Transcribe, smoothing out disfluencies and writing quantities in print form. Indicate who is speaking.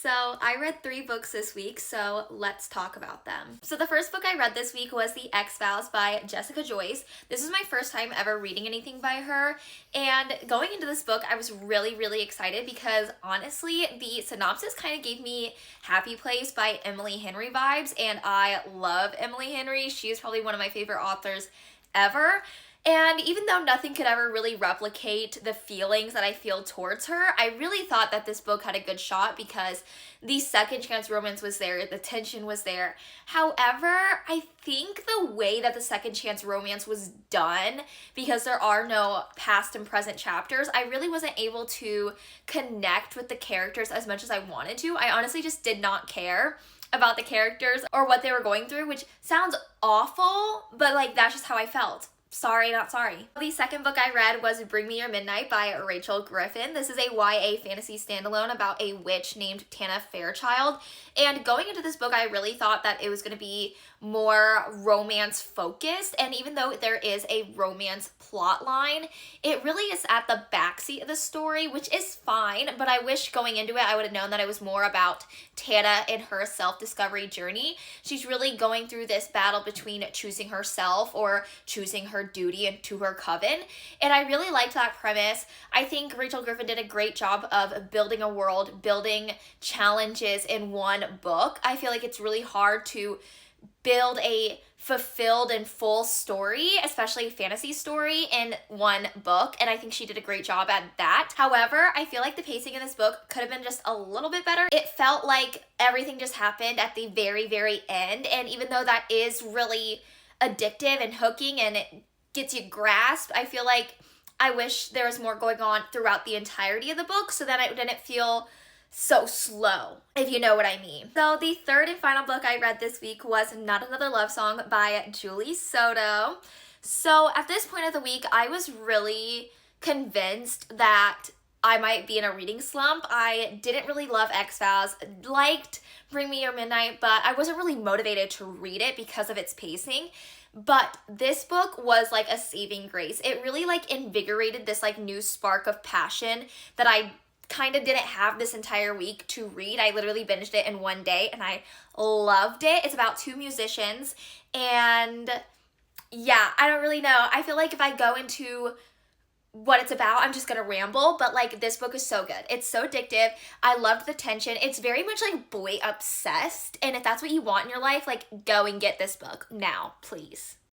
Speaker 1: So I read 3 books this week, so let's talk about them. So the first book I read this week was The X-Files by Jessica Joyce. This was my first time ever reading anything by her, and going into this book, I was really excited because honestly, the synopsis kind of gave me Happy Place by Emily Henry vibes, and I love Emily Henry. She is probably one of my favorite authors ever. And even though nothing could ever really replicate the feelings that I feel towards her, I really thought that this book had a good shot because the second chance romance was there, the tension was there. However, I think the way that the second chance romance was done, because there are no past and present chapters, I really wasn't able to connect with the characters as much as I wanted to. I honestly just did not care about the characters or what they were going through, which sounds awful, but like that's just how I felt. Sorry, not sorry. The second book I read was Bring Me Your Midnight by Rachel Griffin. This is a YA fantasy standalone about a witch named Tana Fairchild. And going into this book, I really thought that it was going to be more romance focused. And even though there is a romance plot line, it really is at the backseat of the story, which is fine. But I wish going into it, I would have known that it was more about Tana and her self-discovery journey. She's really going through this battle between choosing herself or choosing her duty and to her coven. And I really liked that premise. I think Rachel Griffin did a great job of building a world, building challenges in one book. I feel like it's really hard to build a fulfilled and full story, especially a fantasy story, in one book, and I think she did a great job at that. However, I feel like the pacing in this book could have been just a little bit better. It felt like everything just happened at the very end, and even though that is really addictive and hooking and it gets you grasped, I feel like I wish there was more going on throughout the entirety of the book so that it didn't feel so slow, if you know what I mean. So the third and final book I read this week was Not Another Love Song by Julie Soto. So at this point of the week, I was really convinced that I might be in a reading slump. I didn't really love X-Files, liked Bring Me Your Midnight, but I wasn't really motivated to read it because of its pacing. But this book was like a saving grace. It really like invigorated this like new spark of passion that I kind of didn't have this entire week to read. I literally binged it in one day and I loved it. It's about 2 musicians and yeah, I don't really know. I feel like if I go into what it's about, I'm just gonna ramble, but like this book is so good. It's so addictive. I loved the tension. It's very much like boy obsessed, and if that's what you want in your life, like go and get this book now, please.